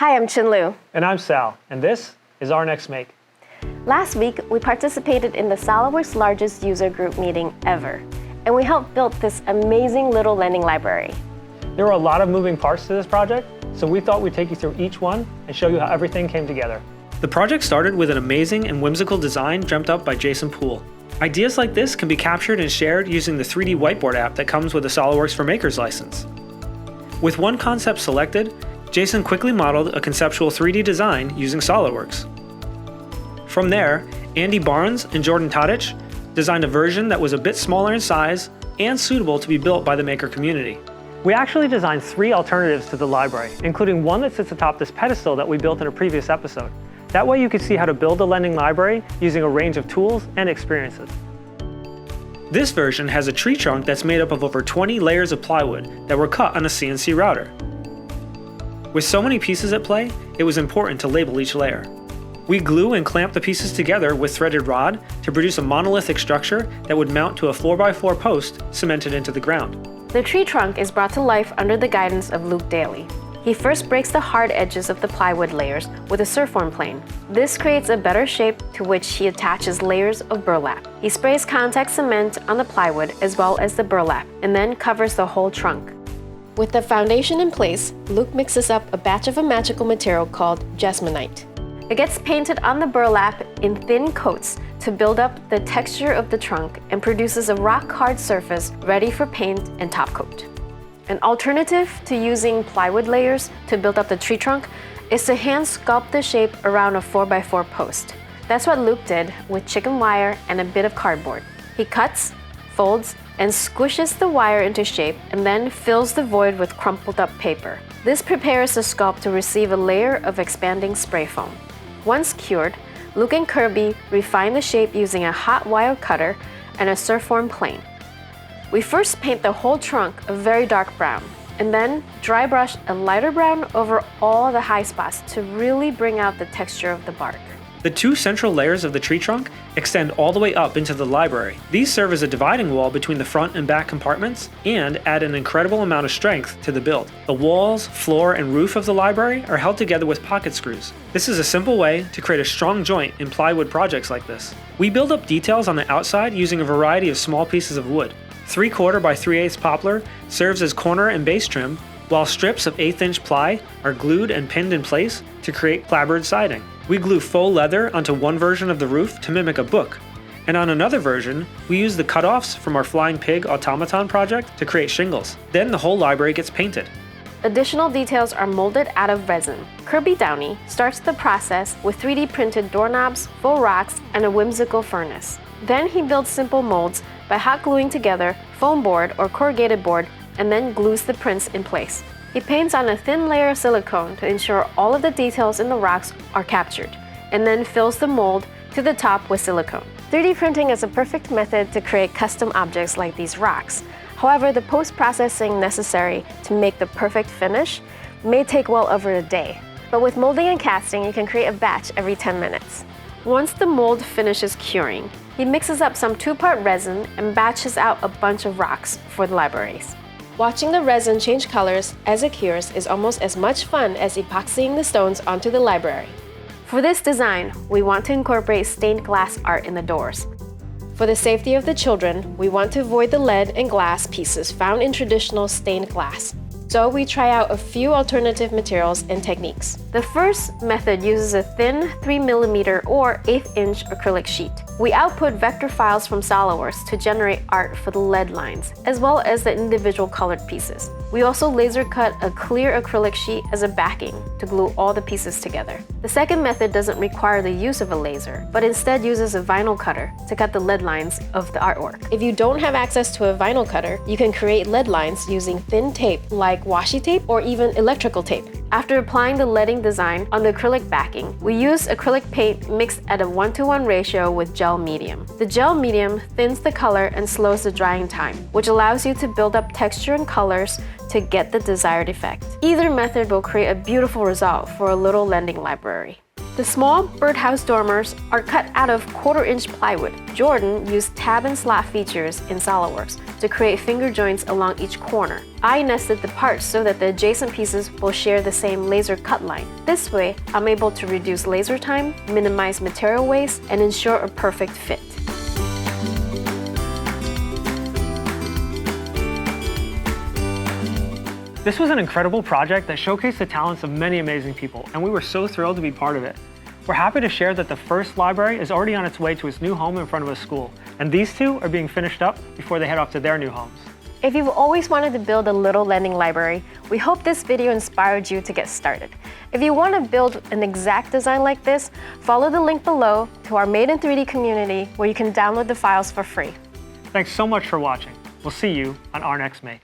Hi, I'm Chinlu. And I'm Sal, and this is our next make. Last week, we participated in the SOLIDWORKS largest user group meeting ever, and we helped build this amazing little lending library. There were a lot of moving parts to this project, so we thought we'd take you through each one and show you how everything came together. The project started with an amazing and whimsical design dreamt up by Pohl. Ideas like this can be captured and shared using the 3D whiteboard app that comes with the SOLIDWORKS for Makers license. With one concept selected, Jason quickly modeled a conceptual 3D design using SOLIDWORKS. From there, Andy Barnes and Jordan Tadic designed a version that was a bit smaller in size and suitable to be built by the maker community. We actually designed 3 alternatives to the library, including one that sits atop this pedestal that we built in a previous episode. That way you could see how to build a lending library using a range of tools and experiences. This version has a tree trunk that's made up of over 20 layers of plywood that were cut on a CNC router. With so many pieces at play, it was important to label each layer. We glue and clamp the pieces together with threaded rod to produce a monolithic structure that would mount to a 4x4 post cemented into the ground. The tree trunk is brought to life under the guidance of Daley. He first breaks the hard edges of the plywood layers with a surform plane. This creates a better shape to which he attaches layers of burlap. He sprays contact cement on the plywood as well as the burlap, and then covers the whole trunk. With the foundation in place, Luke mixes up a batch of a magical material called Jesmonite. It gets painted on the burlap in thin coats to build up the texture of the trunk and produces a rock-hard surface ready for paint and top coat. An alternative to using plywood layers to build up the tree trunk is to hand sculpt the shape around a 4x4 post. That's what Luke did with chicken wire and a bit of cardboard. He cuts, folds, and squishes the wire into shape and then fills the void with crumpled up paper. This prepares the sculpt to receive a layer of expanding spray foam. Once cured, Luke and Kirby refine the shape using a hot wire cutter and a surform plane. We first paint the whole trunk a very dark brown, and then dry brush a lighter brown over all the high spots to really bring out the texture of the bark. The 2 central layers of the tree trunk extend all the way up into the library. These serve as a dividing wall between the front and back compartments and add an incredible amount of strength to the build. The walls, floor, and roof of the library are held together with pocket screws. This is a simple way to create a strong joint in plywood projects like this. We build up details on the outside using a variety of small pieces of wood. 3/4 by 3/8 poplar serves as corner and base trim, while strips of 1/8" ply are glued and pinned in place to create clapboard siding. We glue faux leather onto one version of the roof to mimic a book, and on another version, we use the cutoffs from our flying pig automaton project to create shingles. Then the whole library gets painted. Additional details are molded out of resin. Kirby Downey starts the process with 3D printed doorknobs, faux rocks, and a whimsical furnace. Then he builds simple molds by hot gluing together foam board or corrugated board and then glues the prints in place. He paints on a thin layer of silicone to ensure all of the details in the rocks are captured, and then fills the mold to the top with silicone. 3D printing is a perfect method to create custom objects like these rocks. However, the post-processing necessary to make the perfect finish may take well over a day. But with molding and casting, you can create a batch every 10 minutes. Once the mold finishes curing, he mixes up some 2-part resin and batches out a bunch of rocks for the libraries. Watching the resin change colors as it cures is almost as much fun as epoxying the stones onto the library. For this design, we want to incorporate stained glass art in the doors. For the safety of the children, we want to avoid the lead and glass pieces found in traditional stained glass. So we try out a few alternative materials and techniques. The first method uses a thin 3mm or 1/8" acrylic sheet. We output vector files from SOLIDWORKS to generate art for the lead lines, as well as the individual colored pieces. We also laser cut a clear acrylic sheet as a backing to glue all the pieces together. The second method doesn't require the use of a laser, but instead uses a vinyl cutter to cut the lead lines of the artwork. If you don't have access to a vinyl cutter, you can create lead lines using thin tape like washi tape or even electrical tape. After applying the leading design on the acrylic backing, we use acrylic paint mixed at a 1:1 ratio with gel medium. The gel medium thins the color and slows the drying time, which allows you to build up texture and colors to get the desired effect. Either method will create a beautiful result for a little lending library. The small birdhouse dormers are cut out of 1/4-inch plywood. Jordan used tab and slot features in SOLIDWORKS to create finger joints along each corner. I nested the parts so that the adjacent pieces will share the same laser cut line. This way, I'm able to reduce laser time, minimize material waste, and ensure a perfect fit. This was an incredible project that showcased the talents of many amazing people, and we were so thrilled to be part of it. We're happy to share that the first library is already on its way to its new home in front of a school, and these two are being finished up before they head off to their new homes. If you've always wanted to build a little lending library, we hope this video inspired you to get started. If you want to build an exact design like this, follow the link below to our Made in 3D community where you can download the files for free. Thanks so much for watching. We'll see you on our next make.